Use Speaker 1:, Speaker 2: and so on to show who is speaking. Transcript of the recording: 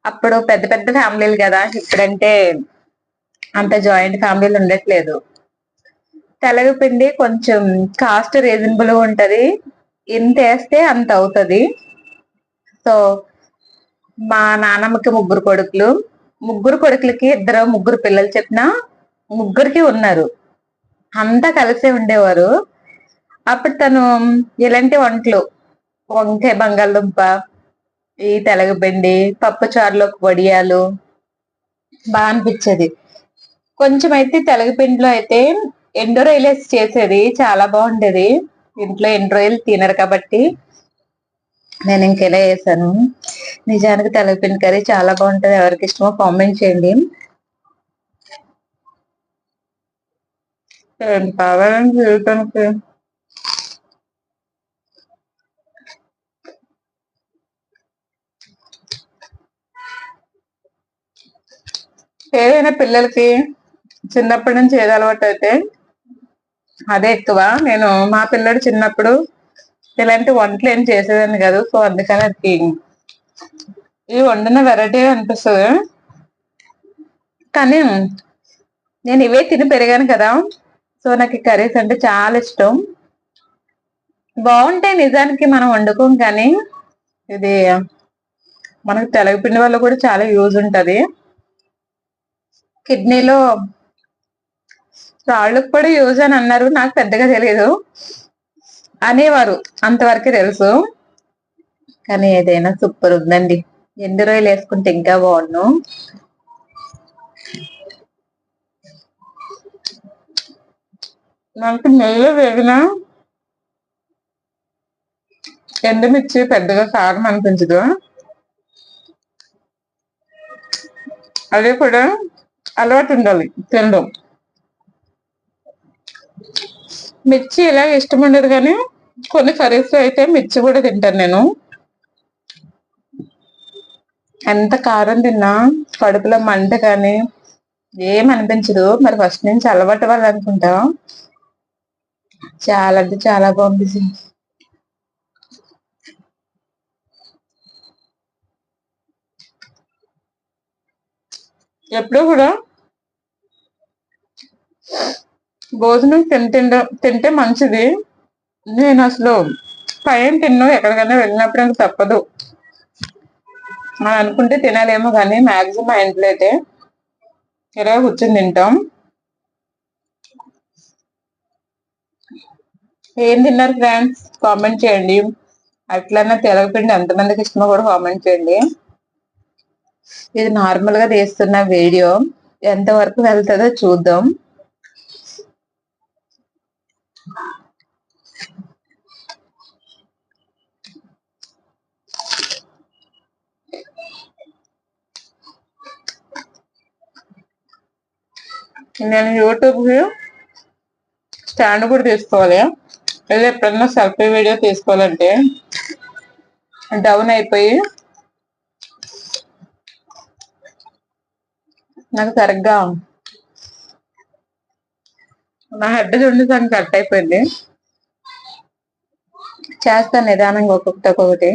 Speaker 1: అప్పుడు పెద్ద పెద్ద ఫ్యామిలీలు కదా, ఇప్పుడంటే అంత జాయింట్ ఫ్యామిలీలు ఉండట్లేదు. తెలగపిండి కొంచెం కాస్ట్ రీజనబుల్ గా ఉంటది, ఎంత వేస్తే అంత అవుతది. సో మా నానమ్మకి ముగ్గురు కొడుకులకి ముగ్గురు పిల్లలు చెప్పిన ముగ్గురికి ఉన్నారు. అంతా కలిసే ఉండేవారు. అప్పుడు తను ఇలాంటి వంటలు, వంకాయ బంగాళదుంప, ఈ తెలగపిండి, పప్పు చారులోకి వడియాలు బాగా అనిపించేది. కొంచెం అయితే తెలగపిండిలో అయితే ఎండు రొయ్యలు వేసి చేసేది, చాలా బాగుండేది. ఇంట్లో ఎండు రొయ్యలు తినరు కాబట్టి నేను ఇంకెలా చేశాను. నిజానికి తెలగపిండి కర్రీ చాలా బాగుంటది. ఎవరికి ఇష్టమో కామెంట్ చేయండి. కావాలని జీవితానికి ఏదైనా పిల్లలకి చిన్నప్పటి నుంచి ఏది అలవాటు అయితే అదే ఎక్కువ. నేను మా పిల్లడు చిన్నప్పుడు ఇలాంటి వంటలు ఏం చేసేదాన్ని కాదు. సో అందుకని అది ఈ వండిన వెరైటీ అనిపిస్తుంది. కానీ నేను ఇవే తిని పెరిగాను కదా, సో నాకు ఈ కర్రీస్ అంటే చాలా ఇష్టం. బాగుంటాయి నిజానికి, మనం వండుకోం కానీ ఇది మనకు తెలగపిండి వల్ల కూడా చాలా యూజ్ ఉంటది. కిడ్నీలో రాళ్ళకు కూడా యూజ్ అని అన్నారు, నాకు పెద్దగా తెలియదు అనేవారు, అంతవరకే తెలుసు. కానీ ఏదైనా సూపర్ ఉందండి. ఎండు రొయ్యలు వేసుకుంటే ఇంకా బాగుండు. నాకు నెయ్యి వేగిన ఎండుమిర్చి పెద్దగా కారం అనిపించదు. అదే కూడా అలవాటు ఉండాలి తినడం. మిర్చి ఇలా ఇష్టం ఉండదు, కానీ కొన్ని కర్రీస్ లో అయితే మిర్చి కూడా తింటాను నేను. ఎంత కారం తిన్నా కడుపులో మంట కానీ ఏం అనిపించదు. మరి ఫస్ట్ నుంచి అలవాటు వాళ్ళు అనుకుంటా. చాలా అంటే చాలా బాగుంది. ఎప్పుడు కూడా భోజనం తింటే మంచిది. నేను అసలు పైన తిన్ను, ఎక్కడికైనా వెళ్ళినప్పుడు నాకు తప్పదు అని అనుకుంటే తినాలేమో, కానీ మాక్సిమం మా ఇంట్లో అయితే ఇలా కూర్చొని తింటాం. ఏం తిన్నారు ఫ్రెండ్స్ కామెంట్ చేయండి. అట్లన్నా తెలగపిండి ఎంతమందికి ఇష్టమో కూడా కామెంట్ చేయండి. ఇది నార్మల్ గా తీస్తున్న వీడియో, ఎంత వరకు వెళ్తుందో చూద్దాం. నేను యూట్యూబ్ కి స్టాండ్ కూడా తీసుకోవాలి. లేదా ఎప్పుడన్నా సెల్ఫీ వీడియో తీసుకోవాలంటే డౌన్ అయిపోయి నాకు సరిగ్గా నా హెడ్ చూడండి దానికి కట్ అయిపోయింది. చేస్తాను నిదానంగా ఒక్కొక్కటి.